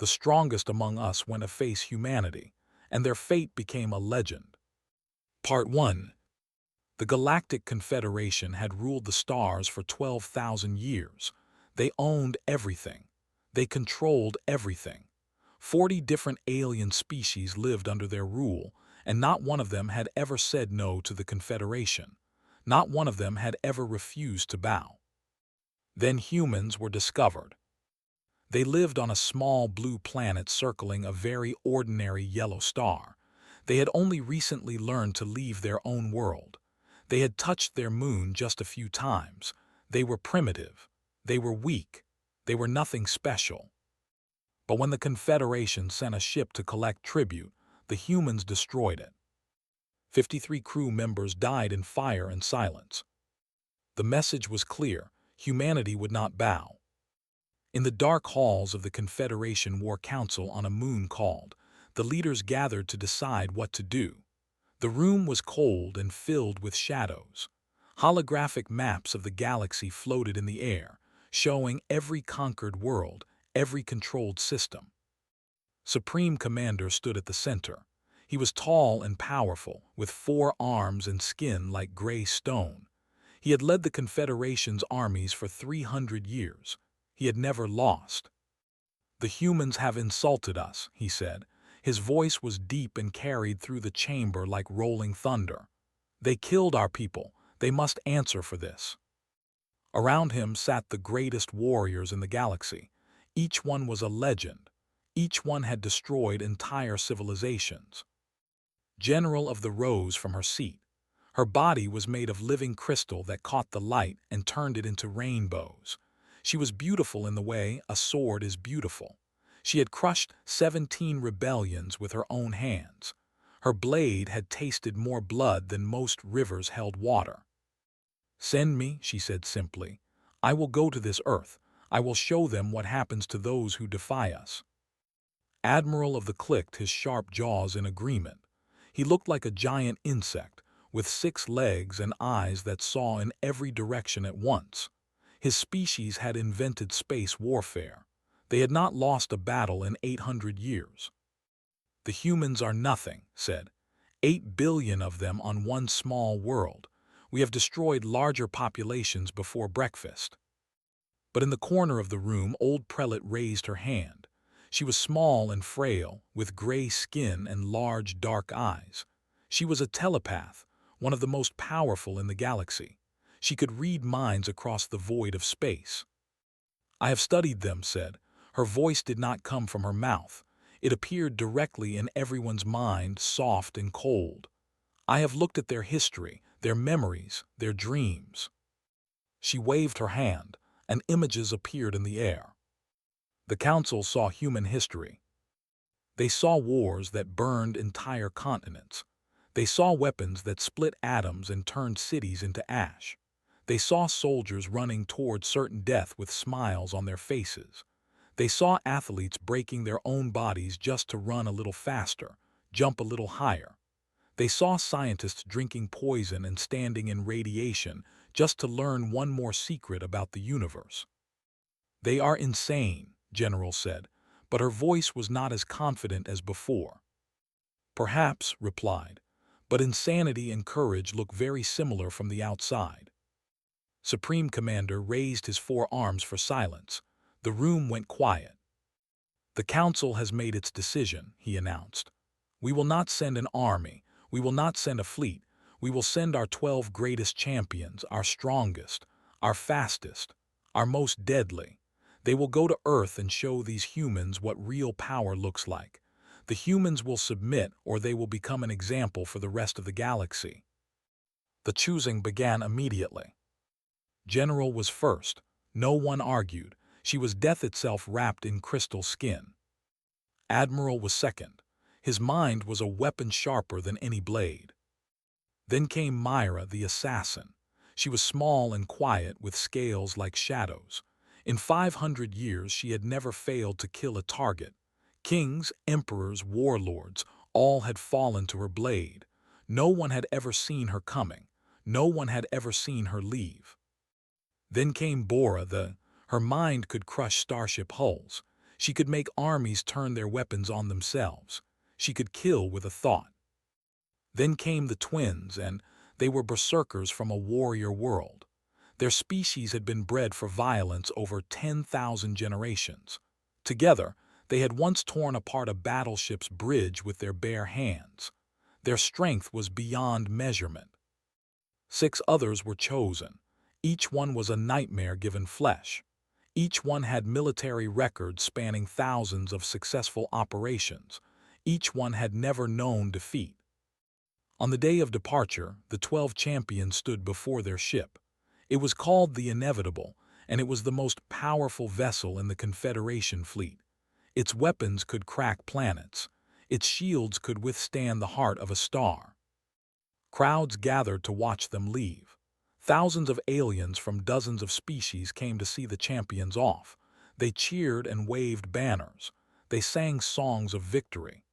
The strongest among us went to face humanity, and their fate became a legend. Part 1. The Galactic Confederation had ruled the stars for 12,000 years. They owned everything. They controlled everything. 40 different alien species lived under their rule, and not one of them had ever said no to the Confederation. Not one of them had ever refused to bow. Then humans were discovered. They lived on a small blue planet circling a very ordinary yellow star. They had only recently learned to leave their own world. They had touched their moon just a few times. They were primitive. They were weak. They were nothing special. But when the Confederation sent a ship to collect tribute, the humans destroyed it. 53 crew members died in fire and silence. The message was clear: humanity would not bow. In the dark halls of the Confederation War Council on a moon called, the leaders gathered to decide what to do. The room was cold and filled with shadows. Holographic maps of the galaxy floated in the air, showing every conquered world, every controlled system. Supreme Commander stood at the center. He was tall and powerful, with 4 arms and skin like gray stone. He had led the Confederation's armies for 300 years. He had never lost. "The humans have insulted us," he said. His voice was deep and carried through the chamber like rolling thunder. "They killed our people. They must answer for this." Around him sat the greatest warriors in the galaxy. Each one was a legend. Each one had destroyed entire civilizations. General of the rose from her seat. Her body was made of living crystal that caught the light and turned it into rainbows. She was beautiful in the way a sword is beautiful. She had crushed 17 rebellions with her own hands. Her blade had tasted more blood than most rivers held water. "Send me," she said simply. "I will go to this earth. I will show them what happens to those who defy us." Admiral of the clicked his sharp jaws in agreement. He looked like a giant insect, with 6 legs and eyes that saw in every direction at once. His species had invented space warfare. They had not lost a battle in 800 years. "The humans are nothing," said. 8 billion of them on one small world. We have destroyed larger populations before breakfast." But in the corner of the room, old prelate raised her hand. She was small and frail, with gray skin and large dark eyes. She was a telepath, one of the most powerful in the galaxy. She could read minds across the void of space. "I have studied them," said. Her voice did not come from her mouth. It appeared directly in everyone's mind, soft and cold. "I have looked at their history, their memories, their dreams." She waved her hand, and images appeared in the air. The council saw human history. They saw wars that burned entire continents. They saw weapons that split atoms and turned cities into ash. They saw soldiers running toward certain death with smiles on their faces. They saw athletes breaking their own bodies just to run a little faster, jump a little higher. They saw scientists drinking poison and standing in radiation just to learn one more secret about the universe. "They are insane," General said, but her voice was not as confident as before. "Perhaps," replied, "but insanity and courage look very similar from the outside." Supreme Commander raised his 4 arms for silence. The room went quiet. "The Council has made its decision," he announced. "We will not send an army. We will not send a fleet. We will send our 12 greatest champions, our strongest, our fastest, our most deadly. They will go to Earth and show these humans what real power looks like. The humans will submit, or they will become an example for the rest of the galaxy." The choosing began immediately. General was first. No one argued. She was death itself wrapped in crystal skin. Admiral was second. His mind was a weapon sharper than any blade. Then came Myra, the assassin. She was small and quiet, with scales like shadows. In 500 years she had never failed to kill a target. Kings, emperors, warlords, all had fallen to her blade. No one had ever seen her coming. No one had ever seen her leave. Then came Bora, her mind could crush starship hulls. She could make armies turn their weapons on themselves. She could kill with a thought. Then came the twins, and they were berserkers from a warrior world. Their species had been bred for violence over 10,000 generations. Together, they had once torn apart a battleship's bridge with their bare hands. Their strength was beyond measurement. 6 others were chosen. Each one was a nightmare given flesh. Each one had military records spanning thousands of successful operations. Each one had never known defeat. On the day of departure, the 12 champions stood before their ship. It was called the Inevitable, and it was the most powerful vessel in the Confederation fleet. Its weapons could crack planets. Its shields could withstand the heart of a star. Crowds gathered to watch them leave. Thousands of aliens from dozens of species came to see the champions off. They cheered and waved banners. They sang songs of victory.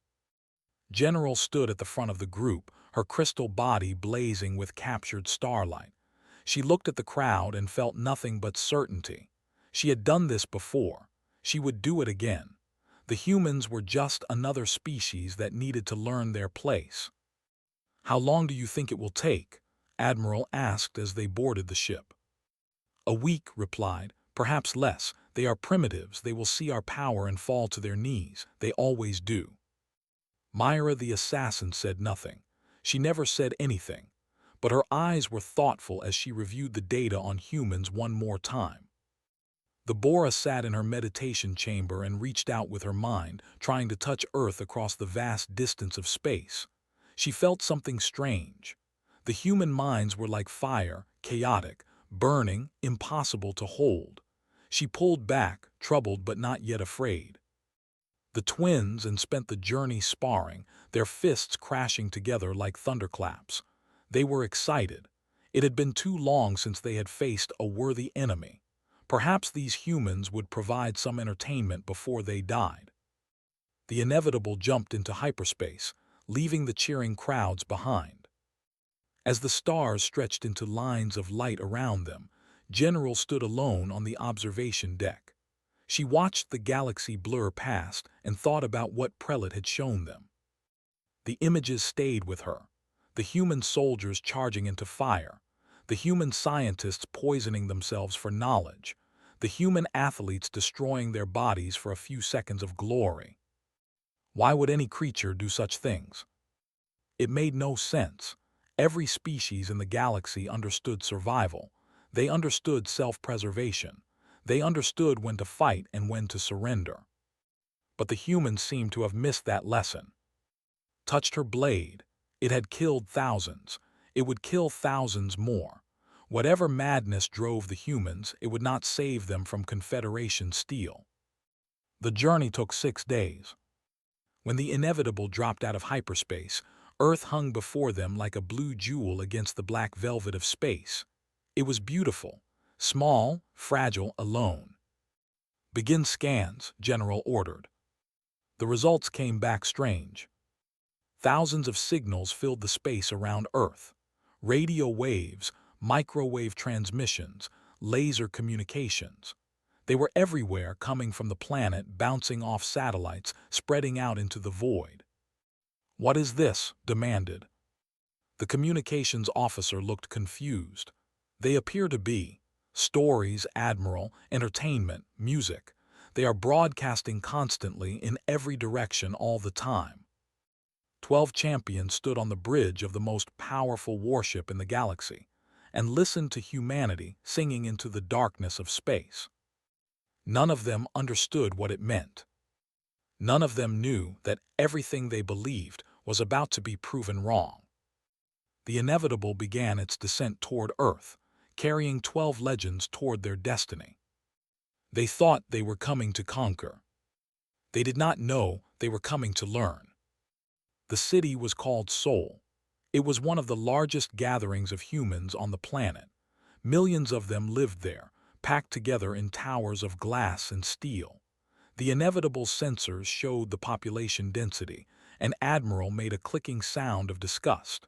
General stood at the front of the group, her crystal body blazing with captured starlight. She looked at the crowd and felt nothing but certainty. She had done this before. She would do it again. The humans were just another species that needed to learn their place. "How long do you think it will take?" Admiral asked as they boarded the ship. "A week," replied. "Perhaps less. They are primitives. They will see our power and fall to their knees. They always do." Myra the assassin said nothing. She never said anything, but her eyes were thoughtful as she reviewed the data on humans one more time. The Bora sat in her meditation chamber and reached out with her mind, trying to touch Earth across the vast distance of space. She felt something strange. The human minds were like fire, chaotic, burning, impossible to hold. She pulled back, troubled but not yet afraid. The twins and spent the journey sparring, their fists crashing together like thunderclaps. They were excited. It had been too long since they had faced a worthy enemy. Perhaps these humans would provide some entertainment before they died. The Inevitable jumped into hyperspace, leaving the cheering crowds behind. As the stars stretched into lines of light around them, General stood alone on the observation deck. She watched the galaxy blur past and thought about what Prelate had shown them. The images stayed with her. The human soldiers charging into fire, the human scientists poisoning themselves for knowledge, the human athletes destroying their bodies for a few seconds of glory. Why would any creature do such things? It made no sense. Every species in the galaxy understood survival. They understood self-preservation. They understood when to fight and when to surrender. But the humans seemed to have missed that lesson. Touched her blade. It had killed thousands. It would kill thousands more. Whatever madness drove the humans, it would not save them from Confederation steel. The journey took 6 days. When the Inevitable dropped out of hyperspace, Earth hung before them like a blue jewel against the black velvet of space. It was beautiful, small, fragile, alone. "Begin scans," General ordered. The results came back strange. Thousands of signals filled the space around Earth. Radio waves, microwave transmissions, laser communications. They were everywhere, coming from the planet, bouncing off satellites, spreading out into the void. "What is this?" demanded. The communications officer looked confused. "They appear to be stories, Admiral, entertainment, music. They are broadcasting constantly in every direction all the time." 12 champions stood on the bridge of the most powerful warship in the galaxy and listened to humanity singing into the darkness of space. None of them understood what it meant. None of them knew that everything they believed was about to be proven wrong. The Inevitable began its descent toward Earth, carrying 12 legends toward their destiny. They thought they were coming to conquer. They did not know they were coming to learn. The city was called Sol. It was one of the largest gatherings of humans on the planet. Millions of them lived there, packed together in towers of glass and steel. The Inevitable sensors showed the population density, and Admiral made a clicking sound of disgust.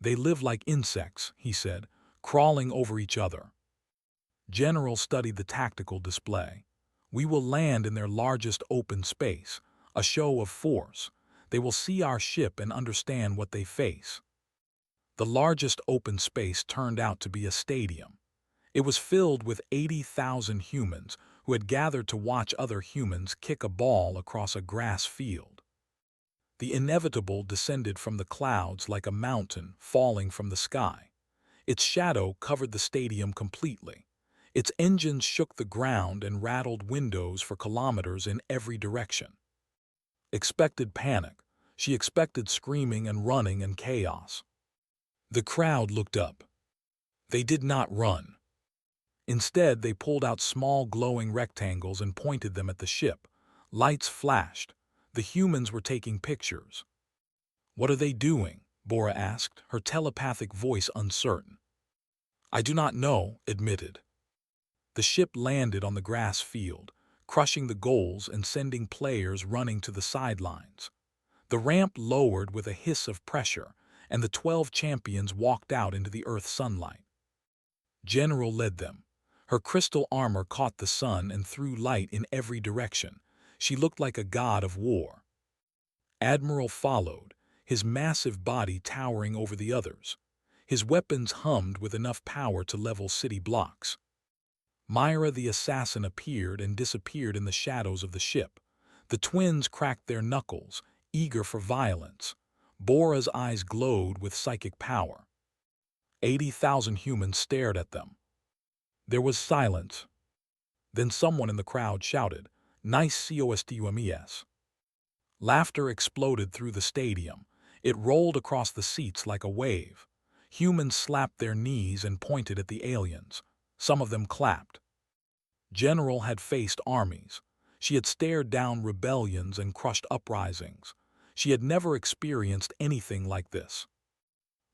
"They live like insects," he said, "crawling over each other." General studied the tactical display. We will land in their largest open space, a show of force. They will see our ship and understand what they face. The largest open space turned out to be a stadium. It was filled with 80,000 humans who had gathered to watch other humans kick a ball across a grass field. The inevitable descended from the clouds like a mountain falling from the sky. Its shadow covered the stadium completely. Its engines shook the ground and rattled windows for kilometers in every direction. Expected panic. She expected screaming and running and chaos. The crowd looked up. They did not run. Instead, they pulled out small glowing rectangles and pointed them at the ship. Lights flashed. The humans were taking pictures. "What are they doing?" Bora asked, her telepathic voice uncertain. "I do not know," admitted. The ship landed on the grass field, crushing the goals and sending players running to the sidelines. The ramp lowered with a hiss of pressure, and the 12 champions walked out into the Earth's sunlight. General led them. Her crystal armor caught the sun and threw light in every direction. She looked like a god of war. Admiral followed, his massive body towering over the others. His weapons hummed with enough power to level city blocks. Myra the assassin appeared and disappeared in the shadows of the ship. The twins cracked their knuckles, eager for violence. Bora's eyes glowed with psychic power. 80,000 humans stared at them. There was silence. Then someone in the crowd shouted, "Nice costumes." Laughter exploded through the stadium. It rolled across the seats like a wave. Humans slapped their knees and pointed at the aliens. Some of them clapped. General had faced armies. She had stared down rebellions and crushed uprisings. She had never experienced anything like this.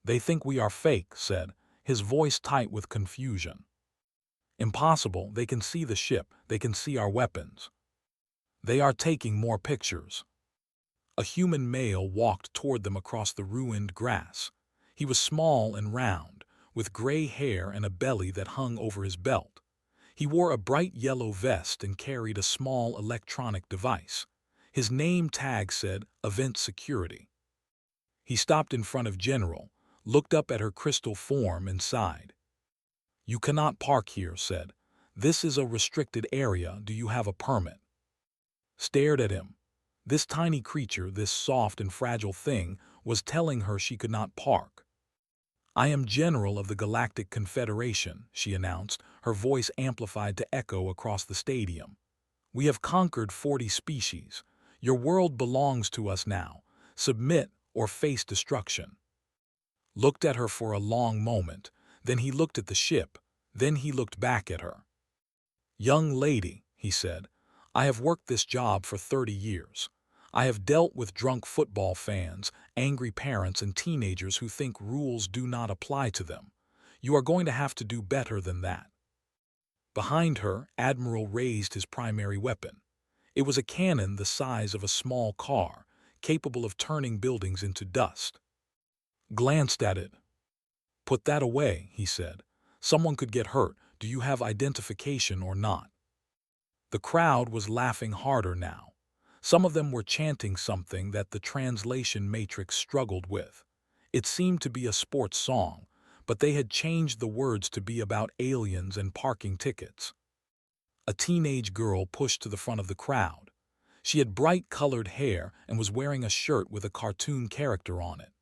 "They think we are fake," said, his voice tight with confusion. "Impossible. They can see the ship. They can see our weapons. They are taking more pictures." A human male walked toward them across the ruined grass. He was small and round, with gray hair and a belly that hung over his belt. He wore a bright yellow vest and carried a small electronic device. His name tag said, "Event Security." He stopped in front of General, looked up at her crystal form and sighed. "You cannot park here," said. "This is a restricted area. Do you have a permit?" Stared at him. This tiny creature, this soft and fragile thing, was telling her she could not park. "I am General of the Galactic Confederation," she announced, her voice amplified to echo across the stadium. "We have conquered 40 species. Your world belongs to us now. Submit or face destruction." Looked at her for a long moment, then he looked at the ship, then he looked back at her. "Young lady," he said, "I have worked this job for 30 years. I have dealt with drunk football fans, angry parents, and teenagers who think rules do not apply to them. You are going to have to do better than that." Behind her, Admiral raised his primary weapon. It was a cannon the size of a small car, capable of turning buildings into dust. Glanced at it. "Put that away," he said. "Someone could get hurt. Do you have identification or not?" The crowd was laughing harder now. Some of them were chanting something that the translation matrix struggled with. It seemed to be a sports song, but they had changed the words to be about aliens and parking tickets. A teenage girl pushed to the front of the crowd. She had bright-colored hair and was wearing a shirt with a cartoon character on it.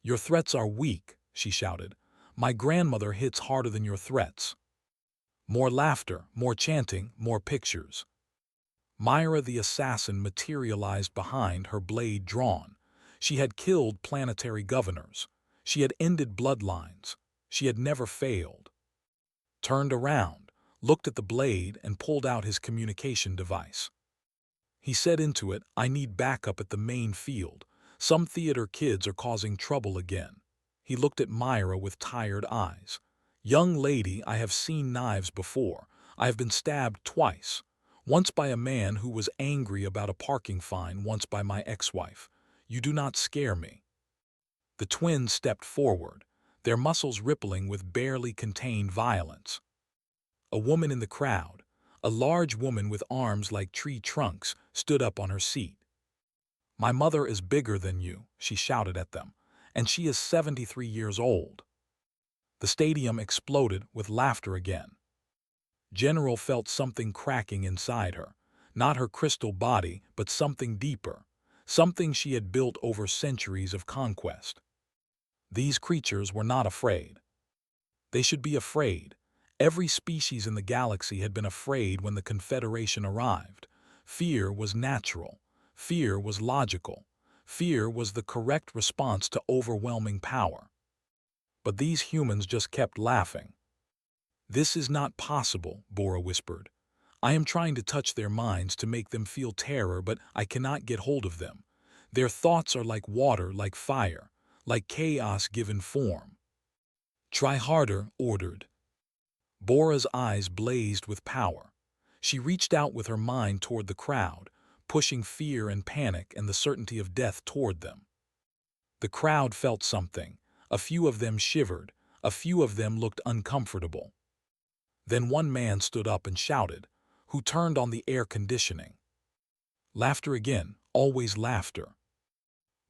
"Your threats are weak," she shouted. "My grandmother hits harder than your threats." More laughter, more chanting, more pictures. Myra the assassin materialized behind, her blade drawn. She had killed planetary governors. She had ended bloodlines. She had never failed. Turned around, looked at the blade, and pulled out his communication device. He said into it, "I need backup at the main field. Some theater kids are causing trouble again." He looked at Myra with tired eyes. "Young lady, I have seen knives before. I have been stabbed twice. Once by a man who was angry about a parking fine, once by my ex-wife. You do not scare me." The twins stepped forward, their muscles rippling with barely contained violence. A woman in the crowd, A large woman with arms like tree trunks stood up on her seat. "My mother is bigger than you," she shouted at them, "and she is 73 years old." The stadium exploded with laughter again. General felt something cracking inside her, not her crystal body, but something deeper, something she had built over centuries of conquest. These creatures were not afraid. They should be afraid. Every species in the galaxy had been afraid when the Confederation arrived. Fear was natural. Fear was logical. Fear was the correct response to overwhelming power. But these humans just kept laughing. "This is not possible," Bora whispered. "I am trying to touch their minds to make them feel terror, but I cannot get hold of them. Their thoughts are like water, like fire, like chaos given form." "Try harder," ordered. Bora's eyes blazed with power. She reached out with her mind toward the crowd, pushing fear and panic and the certainty of death toward them. The crowd felt something. A few of them shivered. A few of them looked uncomfortable. Then one man stood up and shouted, "Who turned on the air conditioning?" Laughter again, always laughter.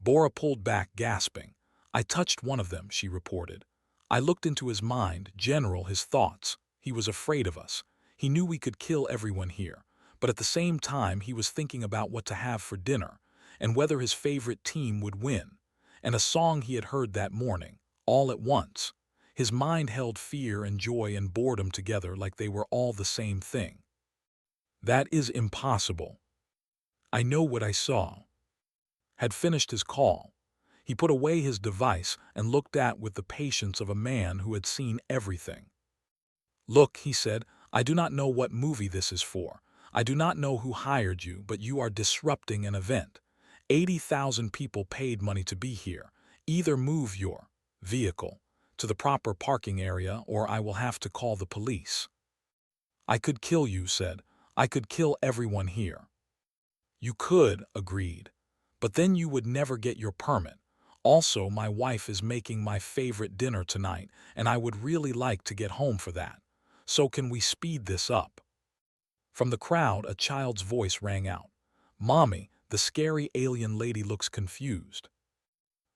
Bora pulled back, gasping. "I touched one of them," she reported. "I looked into his mind, General, his thoughts. He was afraid of us. He knew we could kill everyone here, but at the same time he was thinking about what to have for dinner, and whether his favorite team would win, and a song he had heard that morning, all at once. His mind held fear and joy and boredom together like they were all the same thing." "That is impossible." "I know what I saw." Had finished his call. He put away his device and looked at with the patience of a man who had seen everything. "Look," he said, "I do not know what movie this is for. I do not know who hired you, but you are disrupting an event. 80,000 people paid money to be here. Either move your vehicle to the proper parking area or I will have to call the police." "I could kill you," said. "I could kill everyone here." "You could," agreed. "But then you would never get your permit. Also, my wife is making my favorite dinner tonight, and I would really like to get home for that. So can we speed this up?" From the crowd, a child's voice rang out. "Mommy, the scary alien lady looks confused."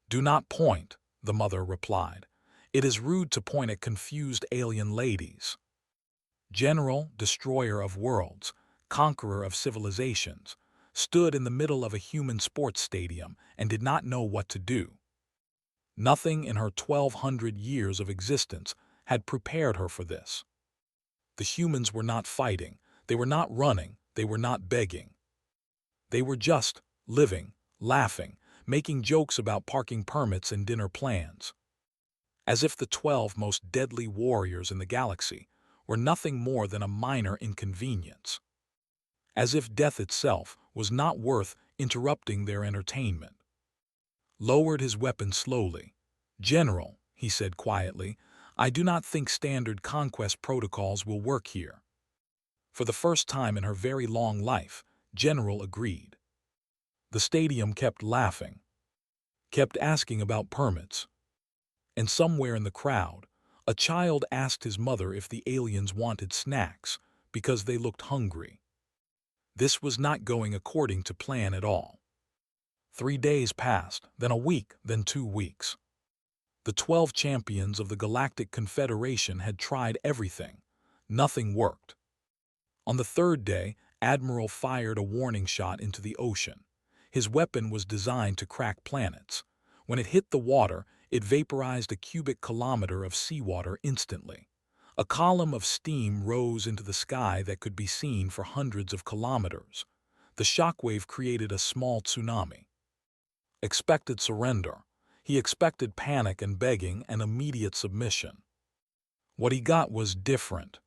"Do not point," the mother replied. "It is rude to point at confused alien ladies." General, destroyer of worlds, conqueror of civilizations, stood in the middle of a human sports stadium and did not know what to do. Nothing in her 1,200 years of existence had prepared her for this. The humans were not fighting, they were not running, they were not begging. They were just living, laughing, making jokes about parking permits and dinner plans. As if the 12 most deadly warriors in the galaxy were nothing more than a minor inconvenience. As if death itself was not worth interrupting their entertainment. Lowered his weapon slowly. "General," he said quietly, "I do not think standard conquest protocols will work here." For the first time in her very long life, General agreed. The stadium kept laughing, kept asking about permits. And somewhere in the crowd, a child asked his mother if the aliens wanted snacks because they looked hungry. This was not going according to plan at all. 3 days passed, then a week, then 2 weeks. The 12 champions of the Galactic Confederation had tried everything. Nothing worked. On the 3rd day, Admiral fired a warning shot into the ocean. His weapon was designed to crack planets. When it hit the water, it vaporized a cubic kilometer of seawater instantly. A column of steam rose into the sky that could be seen for hundreds of kilometers. The shockwave created a small tsunami. Expected surrender. He expected panic and begging and immediate submission. What he got was different.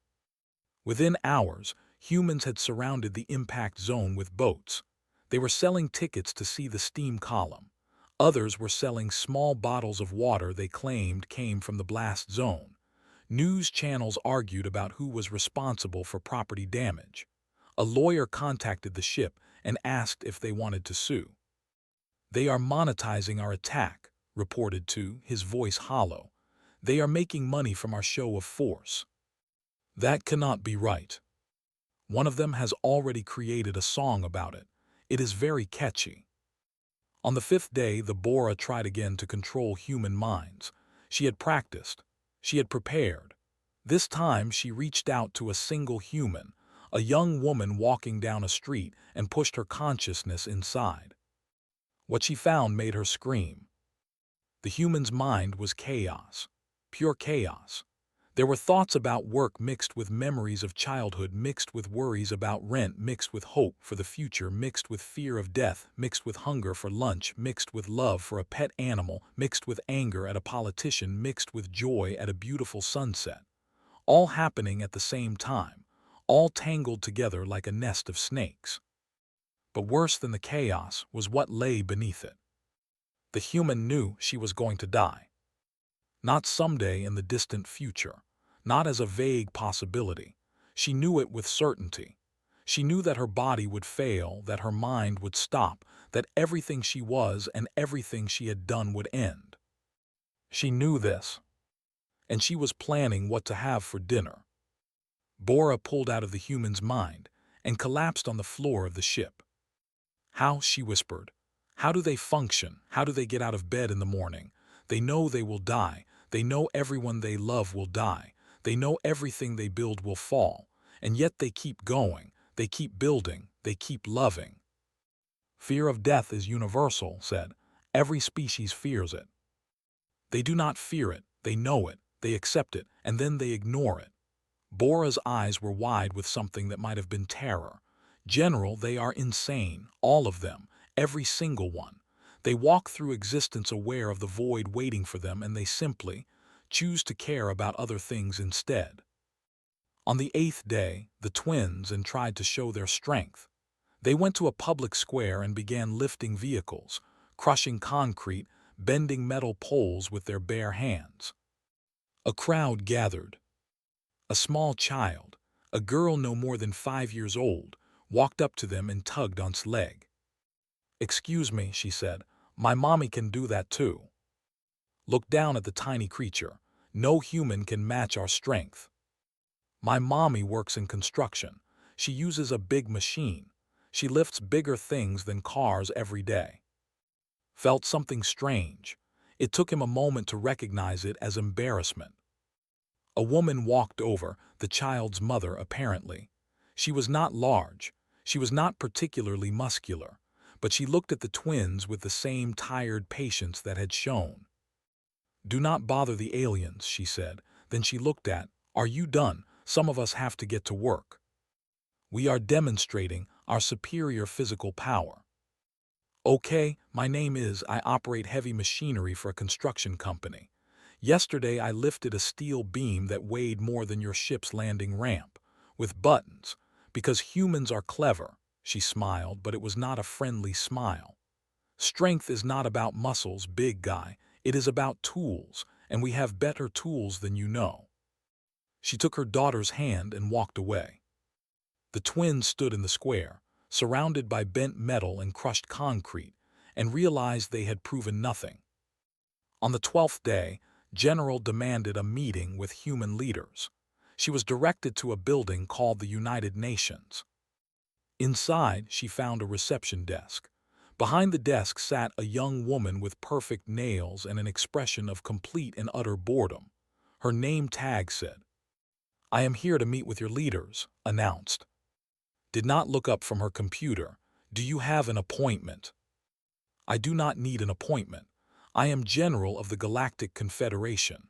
Within hours, humans had surrounded the impact zone with boats. They were selling tickets to see the steam column. Others were selling small bottles of water they claimed came from the blast zone. News channels argued about who was responsible for property damage. A lawyer contacted the ship and asked if they wanted to sue. "They are monetizing our attack," reported To, his voice hollow. "They are making money from our show of force." "That cannot be right." One of them has already created a song about it. It is very catchy. On the fifth day, the Bora tried again to control human minds. She had practiced. She had prepared. This time she reached out to a single human, a young woman walking down a street, and pushed her consciousness inside. What she found made her scream. The human's mind was chaos, pure chaos. There were thoughts about work mixed with memories of childhood, mixed with worries about rent, mixed with hope for the future, mixed with fear of death, mixed with hunger for lunch, mixed with love for a pet animal, mixed with anger at a politician, mixed with joy at a beautiful sunset. All happening at the same time, all tangled together like a nest of snakes. But worse than the chaos was what lay beneath it. The human knew she was going to die. Not someday in the distant future, not as a vague possibility. She knew it with certainty. She knew that her body would fail, that her mind would stop, that everything she was and everything she had done would end. She knew this, and she was planning what to have for dinner. Bora pulled out of the human's mind and collapsed on the floor of the ship. How, she whispered, how do they function? How do they get out of bed in the morning? They know they will die. They know everyone they love will die. They know everything they build will fall. And yet they keep going. They keep building. They keep loving. Fear of death is universal, said. Every species fears it. They do not fear it. They know it. They accept it. And then they ignore it. Bora's eyes were wide with something that might have been terror. General, they are insane. All of them. Every single one. They walk through existence aware of the void waiting for them, and they simply choose to care about other things instead. On the eighth day, the twins tried to show their strength. They went to a public square and began lifting vehicles, crushing concrete, bending metal poles with their bare hands. A crowd gathered. A small child, a girl no more than 5 years old, walked up to them and tugged on his leg. "Excuse me," she said, "my mommy can do that too." Look down at the tiny creature. No human can match our strength. My mommy works in construction. She uses a big machine. She lifts bigger things than cars every day. Felt something strange. It took him a moment to recognize it as embarrassment. A woman walked over, the child's mother apparently. She was not large. She was not particularly muscular. But she looked at the twins with the same tired patience that had shown. "Do not bother the aliens," she said. Then she looked at, "Are you done? Some of us have to get to work. We are demonstrating our superior physical power." "Okay, my name is, I operate heavy machinery for a construction company. Yesterday I lifted a steel beam that weighed more than your ship's landing ramp, with buttons, because humans are clever." She smiled, but it was not a friendly smile. "Strength is not about muscles, big guy. It is about tools, and we have better tools than you know." She took her daughter's hand and walked away. The twins stood in the square, surrounded by bent metal and crushed concrete, and realized they had proven nothing. On the 12th day, General demanded a meeting with human leaders. She was directed to a building called the United Nations. Inside, she found a reception desk. Behind the desk sat a young woman with perfect nails and an expression of complete and utter boredom. Her name tag said, "I am here to meet with your leaders," announced. Did not look up from her computer. "Do you have an appointment?" "I do not need an appointment. I am General of the Galactic Confederation."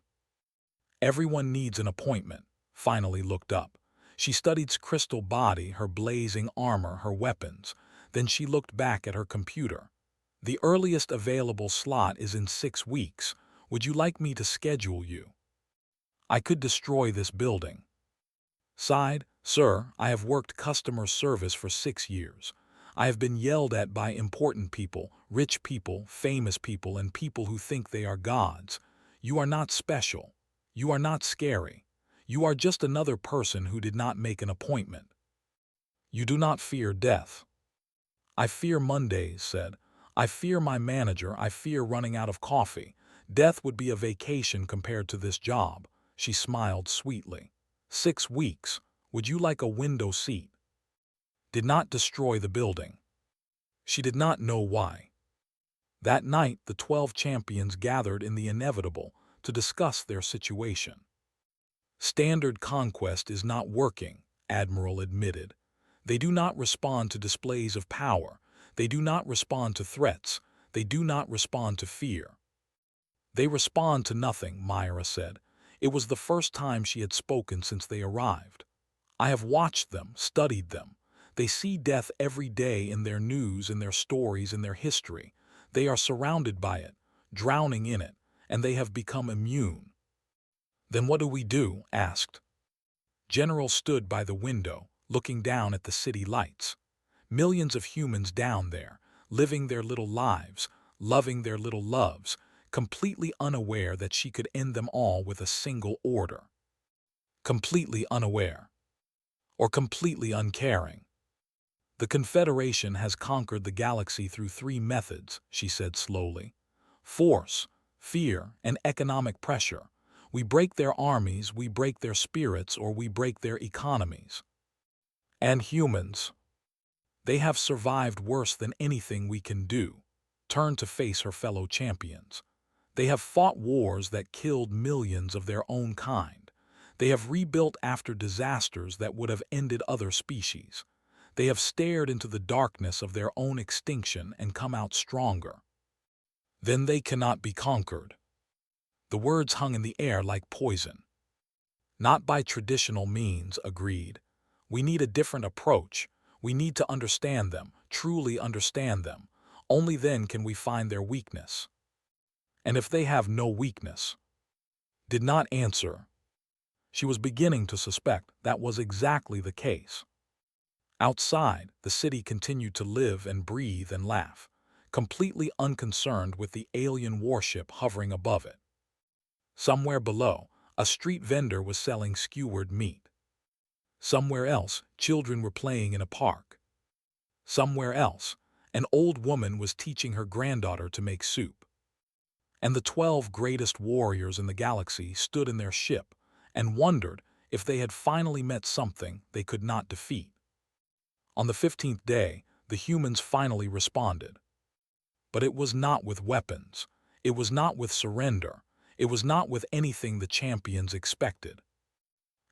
"Everyone needs an appointment." Finally looked up. She studied his crystal body, her blazing armor, her weapons. Then she looked back at her computer. "The earliest available slot is in 6 weeks. Would you like me to schedule you? I could destroy this building." Sighed, "Sir, I have worked customer service for 6 years. I have been yelled at by important people, rich people, famous people, and people who think they are gods. You are not special. You are not scary. You are just another person who did not make an appointment. You do not fear death." "I fear Mondays," said. "I fear my manager. I fear running out of coffee. Death would be a vacation compared to this job." She smiled sweetly. 6 weeks. Would you like a window seat?" did not destroy the building. She did not know why. That night, the 12 champions gathered in the inevitable to discuss their situation. Standard conquest is not working, Admiral admitted. They do not respond to displays of power. They do not respond to threats. They do not respond to fear. They respond to nothing, Myra said. It was the first time she had spoken since they arrived. I have watched them, studied them. They see death every day in their news, in their stories, in their history. They are surrounded by it, drowning in it, and they have become immune. Then what do we do? Asked. General stood by the window, looking down at the city lights. Millions of humans down there, living their little lives, loving their little loves, completely unaware that she could end them all with a single order. Completely unaware. Or completely uncaring. The Confederation has conquered the galaxy through 3 methods, she said slowly. Force, fear, and economic pressure. We break their armies, we break their spirits, or we break their economies. And humans. They have survived worse than anything we can do. Turned to face her fellow champions. They have fought wars that killed millions of their own kind. They have rebuilt after disasters that would have ended other species. They have stared into the darkness of their own extinction and come out stronger. Then they cannot be conquered. The words hung in the air like poison. Not by traditional means, agreed. We need a different approach. We need to understand them, truly understand them. Only then can we find their weakness. And if they have no weakness, did not answer. She was beginning to suspect that was exactly the case. Outside, the city continued to live and breathe and laugh, completely unconcerned with the alien warship hovering above it. Somewhere below, a street vendor was selling skewered meat. Somewhere else, children were playing in a park. Somewhere else, an old woman was teaching her granddaughter to make soup. And the 12 greatest warriors in the galaxy stood in their ship and wondered if they had finally met something they could not defeat. On the 15th day, the humans finally responded. But it was not with weapons. It was not with surrender. It was not with anything the champions expected.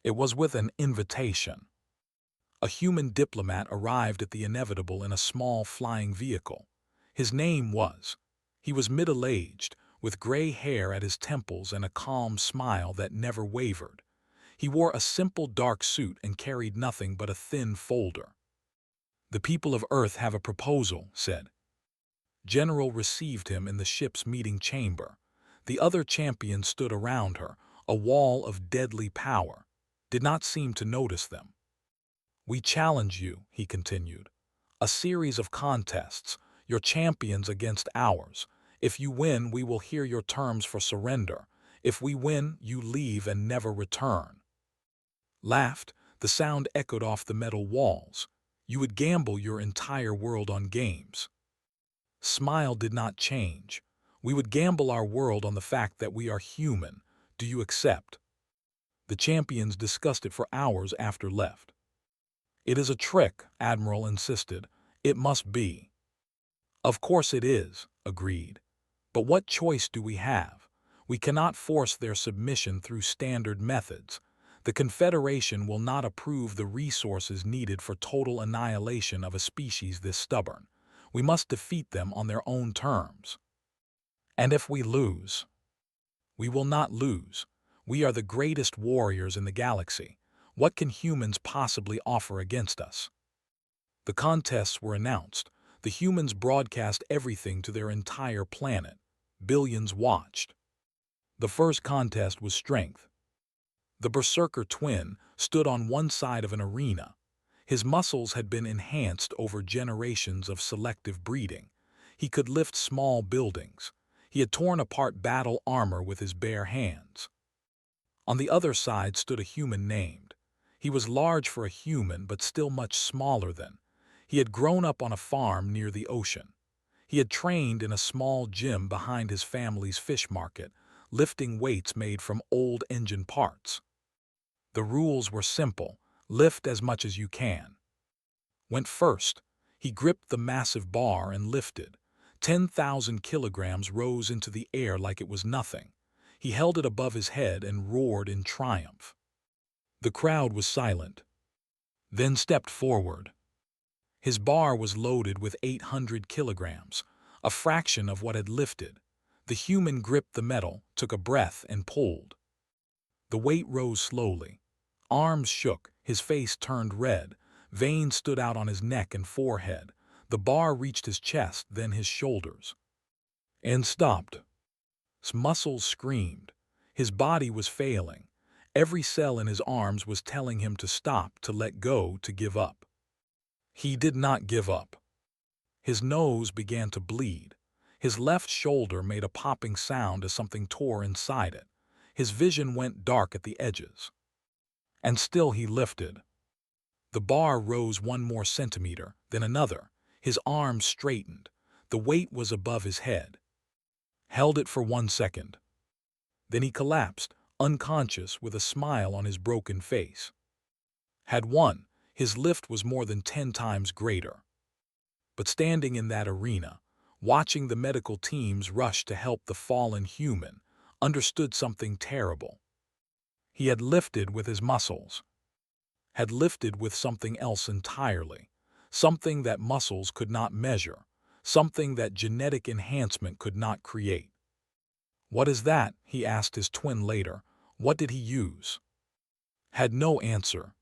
It was with an invitation. A human diplomat arrived at the inevitable in a small flying vehicle. His name was. He was middle-aged, with gray hair at his temples and a calm smile that never wavered. He wore a simple dark suit and carried nothing but a thin folder. The people of Earth have a proposal, said. General received him in the ship's meeting chamber. The other champions stood around her, a wall of deadly power, did not seem to notice them. We challenge you, he continued. A series of contests, your champions against ours. If you win, we will hear your terms for surrender. If we win, you leave and never return. Laughed, the sound echoed off the metal walls. You would gamble your entire world on games. Smile did not change. We would gamble our world on the fact that we are human. Do you accept? The champions discussed it for hours after left. It is a trick, Admiral insisted. It must be. Of course it is, agreed. But what choice do we have? We cannot force their submission through standard methods. The Confederation will not approve the resources needed for total annihilation of a species this stubborn. We must defeat them on their own terms. And if we lose? We will not lose. We are the greatest warriors in the galaxy. What can humans possibly offer against us? The contests were announced. The humans broadcast everything to their entire planet. Billions watched. The first contest was strength. The Berserker twin stood on one side of an arena. His muscles had been enhanced over generations of selective breeding. He could lift small buildings. He had torn apart battle armor with his bare hands. On the other side stood a human named. He was large for a human, but still much smaller than. He had grown up on a farm near the ocean. He had trained in a small gym behind his family's fish market, lifting weights made from old engine parts. The rules were simple. Lift as much as you can. went first. He gripped the massive bar and lifted. 10,000 kilograms rose into the air like it was nothing. He held it above his head and roared in triumph. The crowd was silent, then stepped forward. His bar was loaded with 800 kilograms, a fraction of what had lifted. The human gripped the metal, took a breath, and pulled. The weight rose slowly. Arms shook, his face turned red, veins stood out on his neck and forehead. The bar reached his chest, then his shoulders. And stopped. His muscles screamed. His body was failing. Every cell in his arms was telling him to stop, to let go, to give up. He did not give up. His nose began to bleed. His left shoulder made a popping sound as something tore inside it. His vision went dark at the edges. And still he lifted. The bar rose one more centimeter, then another. His arms straightened. The weight was above his head. Held it for 1 second. Then he collapsed, unconscious, with a smile on his broken face. Had won. His lift was more than 10 times greater. But standing in that arena, watching the medical teams rush to help the fallen human, understood something terrible. He had lifted with his muscles. Had lifted with something else entirely. Something that muscles could not measure. Something that genetic enhancement could not create. "What is that?" he asked his twin later. "What did he use?" Had no answer.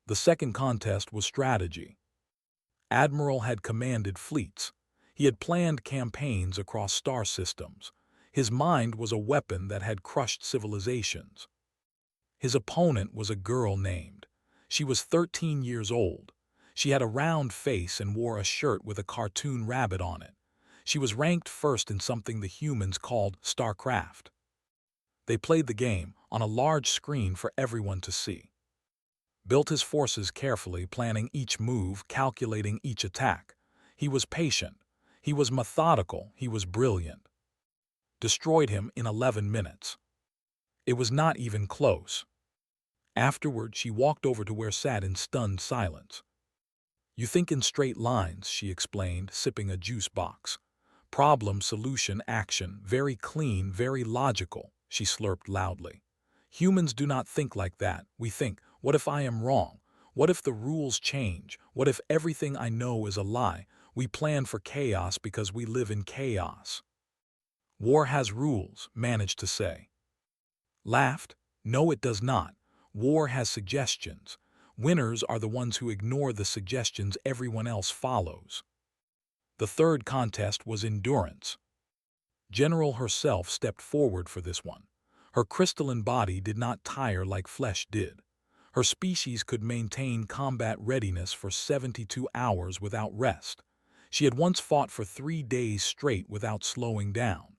The second contest was strategy. Admiral had commanded fleets. He had planned campaigns across star systems. His mind was a weapon that had crushed civilizations. His opponent was a girl named. She was 13 years old. She had a round face and wore a shirt with a cartoon rabbit on it. She was ranked first in something the humans called StarCraft. They played the game on a large screen for everyone to see. Built his forces carefully, planning each move, calculating each attack. He was patient. He was methodical. He was brilliant. Destroyed him in 11 minutes. It was not even close. Afterward, she walked over to where sat in stunned silence. "You think in straight lines," she explained, sipping a juice box. "Problem, solution, action, very clean, very logical," she slurped loudly. "Humans do not think like that. We think, what if I am wrong? What if the rules change? What if everything I know is a lie? We plan for chaos because we live in chaos." "War has rules," managed to say. Laughed. "No, it does not. War has suggestions. Winners are the ones who ignore the suggestions everyone else follows." The third contest was endurance. General herself stepped forward for this one. Her crystalline body did not tire like flesh did. Her species could maintain combat readiness for 72 hours without rest. She had once fought for 3 days straight without slowing down.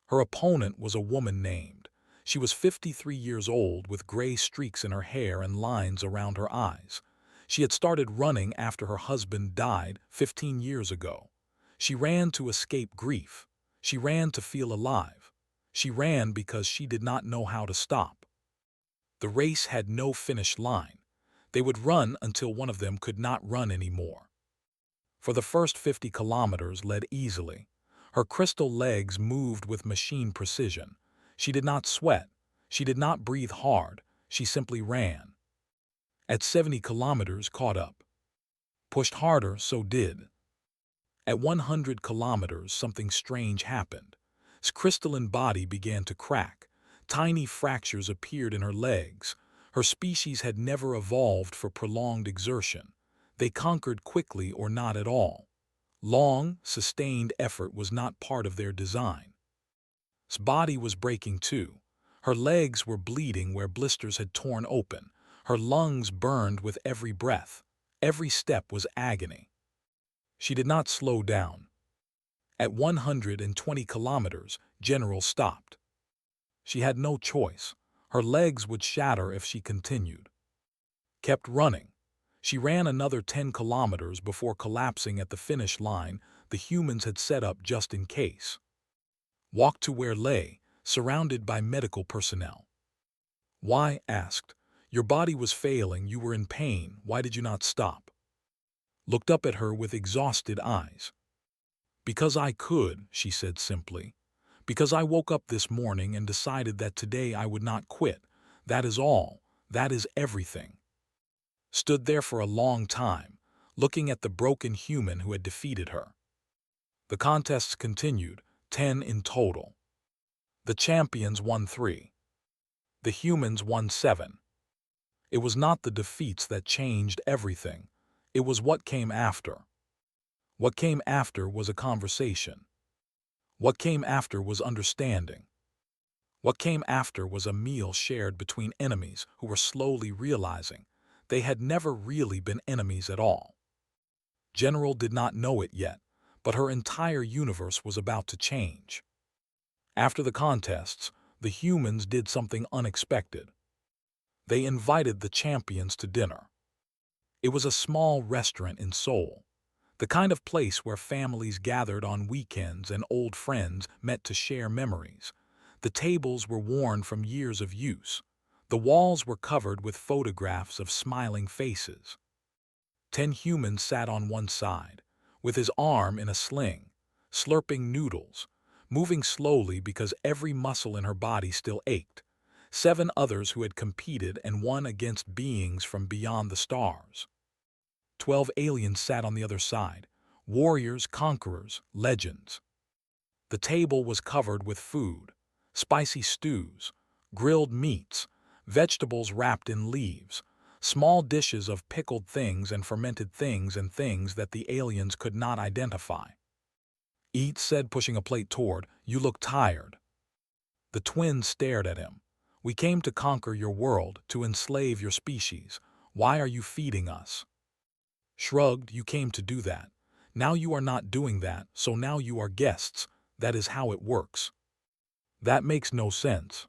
Her opponent was a woman named. She was 53 years old with gray streaks in her hair and lines around her eyes. She had started running after her husband died 15 years ago. She ran to escape grief. She ran to feel alive. She ran because she did not know how to stop. The race had no finish line. They would run until one of them could not run anymore. For the first 50 kilometers led easily. Her crystal legs moved with machine precision. She did not sweat. She did not breathe hard. She simply ran. At 70 kilometers, caught up. Pushed harder, so did. At 100 kilometers, something strange happened. His crystalline body began to crack. Tiny fractures appeared in her legs. Her species had never evolved for prolonged exertion. They conquered quickly or not at all. Long, sustained effort was not part of their design. His body was breaking too. Her legs were bleeding where blisters had torn open. Her lungs burned with every breath. Every step was agony. She did not slow down. At 120 kilometers, General stopped. She had no choice. Her legs would shatter if she continued. Kept running. She ran another 10 kilometers before collapsing at the finish line the humans had set up just in case. Walked to where lay, surrounded by medical personnel. "Why?" asked. "Your body was failing, you were in pain, why did you not stop?" looked up at her with exhausted eyes. "Because I could," she said simply. "Because I woke up this morning and decided that today I would not quit. That is all. That is everything." Stood there for a long time, looking at the broken human who had defeated her. The contests continued, 10 in total. The champions won 3. The humans won 7. It was not the defeats that changed everything. It was what came after. What came after was a conversation. What came after was understanding. What came after was a meal shared between enemies who were slowly realizing they had never really been enemies at all. General did not know it yet, but her entire universe was about to change. After the contests, the humans did something unexpected. They invited the champions to dinner. It was a small restaurant in Seoul, the kind of place where families gathered on weekends and old friends met to share memories. The tables were worn from years of use. The walls were covered with photographs of smiling faces. 10 humans sat on one side, with his arm in a sling, slurping noodles, moving slowly because every muscle in her body still ached. 7 others who had competed and won against beings from beyond the stars. 12 aliens sat on the other side, warriors, conquerors, legends. The table was covered with food, spicy stews, grilled meats, vegetables wrapped in leaves, small dishes of pickled things and fermented things and things that the aliens could not identify. "Eat," said, pushing a plate toward. "You look tired." The twins stared at him. "We came to conquer your world, to enslave your species. Why are you feeding us?" Shrugged. "You came to do that. Now you are not doing that, so now you are guests. That is how it works." "That makes no sense."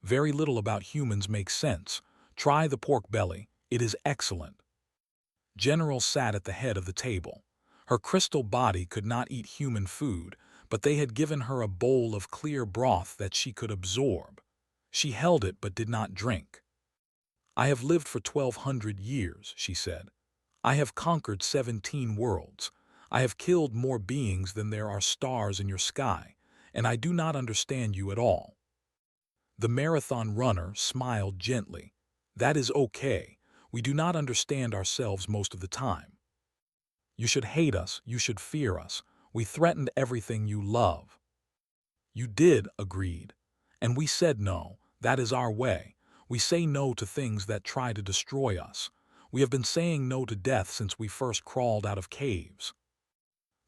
"Very little about humans makes sense. Try the pork belly. It is excellent." General sat at the head of the table. Her crystal body could not eat human food, but they had given her a bowl of clear broth that she could absorb. She held it but did not drink. "I have lived for 1,200 years," she said. "I have conquered 17 worlds. I have killed more beings than there are stars in your sky, and I do not understand you at all." The marathon runner smiled gently. "That is okay. We do not understand ourselves most of the time. You should hate us, you should fear us. We threatened everything you love." "You did," agreed. "And we said no. That is our way. We say no to things that try to destroy us. We have been saying no to death since we first crawled out of caves."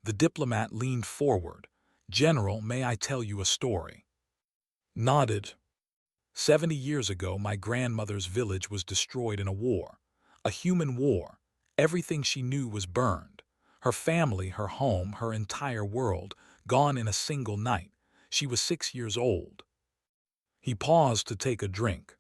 The diplomat leaned forward. "General, may I tell you a story?" Nodded. 70 years ago, my grandmother's village was destroyed in a war. A human war. Everything she knew was burned. Her family, her home, her entire world, gone in a single night. She was 6 years old. He paused to take a drink.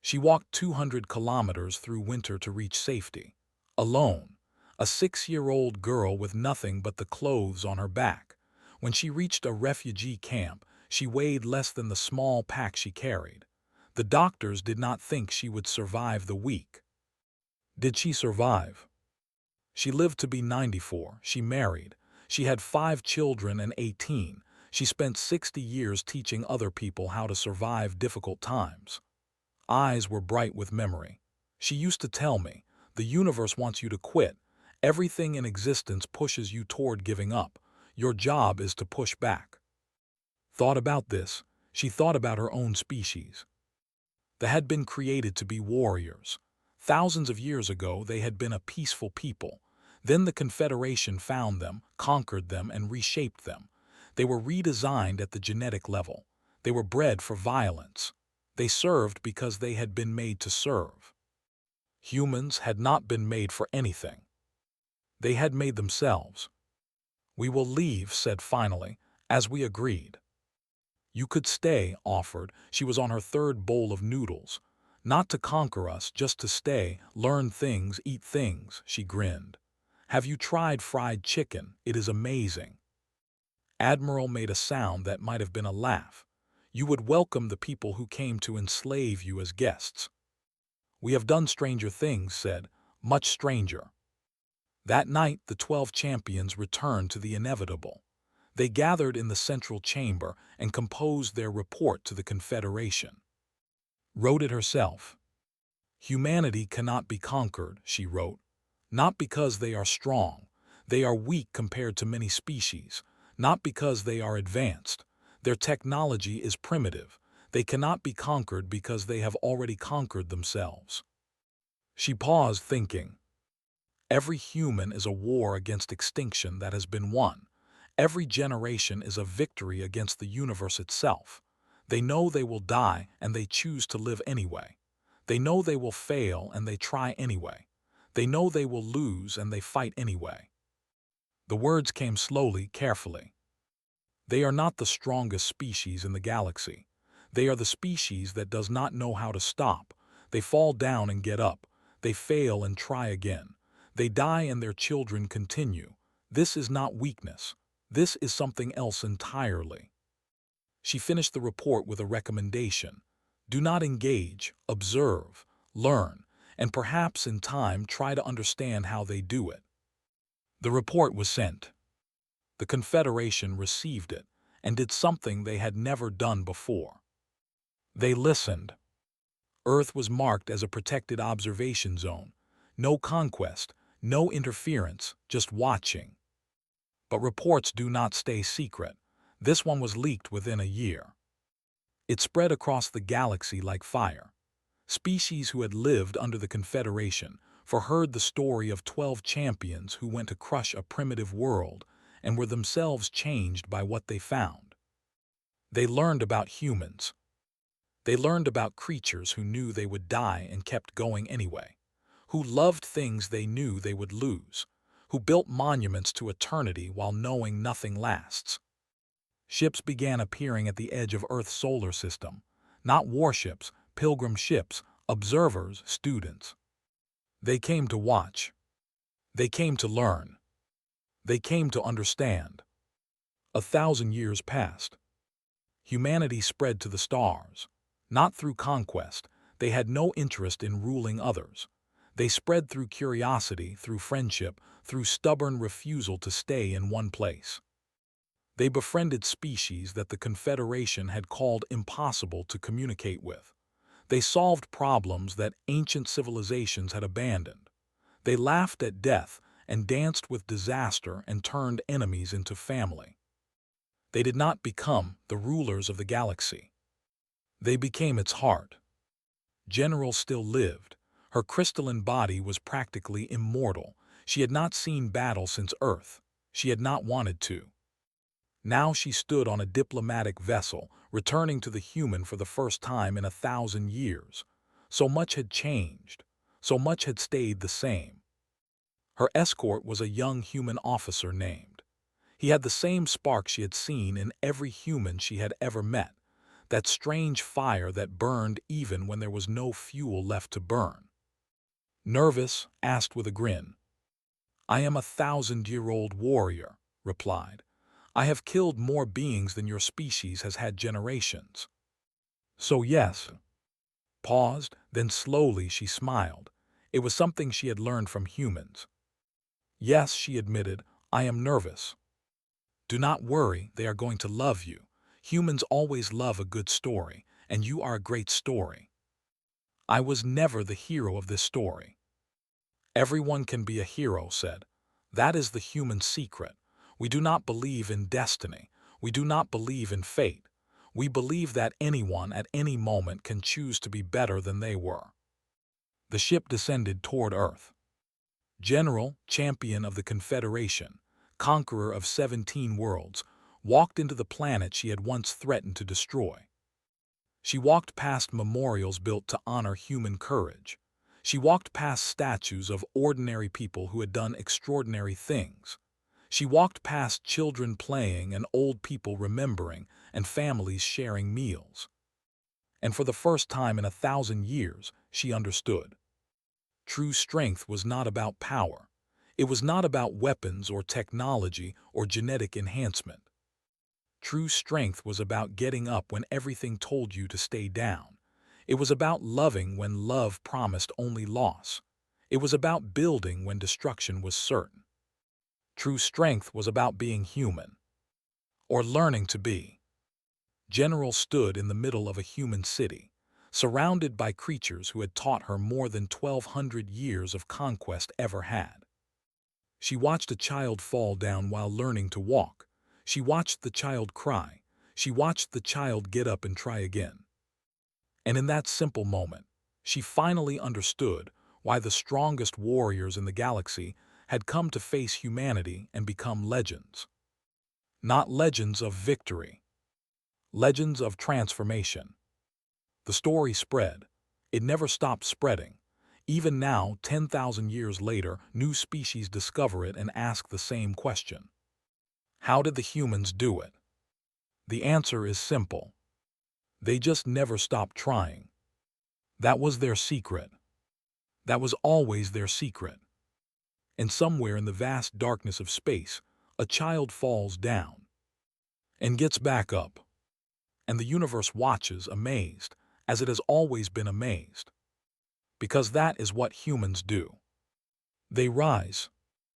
She walked 200 kilometers through winter to reach safety. Alone. A 6-year-old girl with nothing but the clothes on her back. When she reached a refugee camp, she weighed less than the small pack she carried. The doctors did not think she would survive the week. Did she survive? She lived to be 94. She married. She had 5 children and 18. She spent 60 years teaching other people how to survive difficult times. Eyes were bright with memory. She used to tell me, "The universe wants you to quit. Everything in existence pushes you toward giving up. Your job is to push back." Thought about this. She thought about her own species. They had been created to be warriors. Thousands of years ago, they had been a peaceful people. Then the Confederation found them, conquered them, and reshaped them. They were redesigned at the genetic level. They were bred for violence. They served because they had been made to serve. Humans had not been made for anything. They had made themselves. "We will leave," said finally, as we agreed. "You could stay," offered. She was on her 3rd bowl of noodles. "Not to conquer us, just to stay, learn things, eat things," she grinned. "Have you tried fried chicken? It is amazing." Admiral made a sound that might have been a laugh. "You would welcome the people who came to enslave you as guests." "We have done stranger things," said. "Much stranger." That night, the 12 champions returned to the inevitable. They gathered in the central chamber and composed their report to the Confederation. Wrote it herself. Humanity cannot be conquered, she wrote. Not because they are strong. They are weak compared to many species. Not because they are advanced. Their technology is primitive. They cannot be conquered because they have already conquered themselves. She paused, thinking. Every human is a war against extinction that has been won. Every generation is a victory against the universe itself. They know they will die, and they choose to live anyway. They know they will fail, and they try anyway. They know they will lose, and they fight anyway. The words came slowly, carefully. They are not the strongest species in the galaxy. They are the species that does not know how to stop. They fall down and get up. They fail and try again. They die and their children continue. This is not weakness. This is something else entirely. She finished the report with a recommendation. Do not engage, observe, learn, and perhaps in time try to understand how they do it. The report was sent. The Confederation received it and did something they had never done before. They listened. Earth was marked as a protected observation zone. No conquest, no interference, just watching. But reports do not stay secret. This one was leaked within a year. It spread across the galaxy like fire. Species who had lived under the Confederation heard the story of 12 champions who went to crush a primitive world and were themselves changed by what they found. They learned about humans. They learned about creatures who knew they would die and kept going anyway, who loved things they knew they would lose, who built monuments to eternity while knowing nothing lasts. Ships began appearing at the edge of Earth's solar system, not warships, pilgrim ships, observers, students. They came to watch. They came to learn. They came to understand. 1,000 years passed. Humanity spread to the stars. Not through conquest. They had no interest in ruling others. They spread through curiosity, through friendship, through stubborn refusal to stay in one place. They befriended species that the Confederation had called impossible to communicate with. They solved problems that ancient civilizations had abandoned. They laughed at death and danced with disaster and turned enemies into family. They did not become the rulers of the galaxy. They became its heart. General still lived. Her crystalline body was practically immortal. She had not seen battle since Earth. She had not wanted to. Now she stood on a diplomatic vessel, returning to the human for the first time in 1,000 years. So much had changed. So much had stayed the same. Her escort was a young human officer named. He had the same spark she had seen in every human she had ever met, that strange fire that burned even when there was no fuel left to burn. Nervous, asked with a grin. I am a 1,000-year-old warrior, replied. I have killed more beings than your species has had generations. So yes. Paused, then slowly she smiled. It was something she had learned from humans. Yes, she admitted, I am nervous. Do not worry, they are going to love you. Humans always love a good story, and you are a great story. I was never the hero of this story. Everyone can be a hero, said. That is the human secret. We do not believe in destiny. We do not believe in fate. We believe that anyone at any moment can choose to be better than they were. The ship descended toward Earth. General, champion of the Confederation, conqueror of 17 worlds, walked into the planet she had once threatened to destroy. She walked past memorials built to honor human courage. She walked past statues of ordinary people who had done extraordinary things. She walked past children playing and old people remembering and families sharing meals. And for the first time in 1,000 years, she understood. True strength was not about power. It was not about weapons or technology or genetic enhancement. True strength was about getting up when everything told you to stay down. It was about loving when love promised only loss. It was about building when destruction was certain. True strength was about being human, or learning to be. General stood in the middle of a human city, surrounded by creatures who had taught her more than 1,200 years of conquest ever had. She watched a child fall down while learning to walk. She watched the child cry. She watched the child get up and try again. And in that simple moment, she finally understood why the strongest warriors in the galaxy had come to face humanity and become legends. Not legends of victory, legends of transformation. The story spread. It never stopped spreading. Even now, 10,000 years later, new species discover it and ask the same question. How did the humans do it? The answer is simple. They just never stopped trying. That was their secret. That was always their secret. And somewhere in the vast darkness of space, a child falls down and gets back up. And the universe watches, amazed, as it has always been amazed. Because that is what humans do. They rise.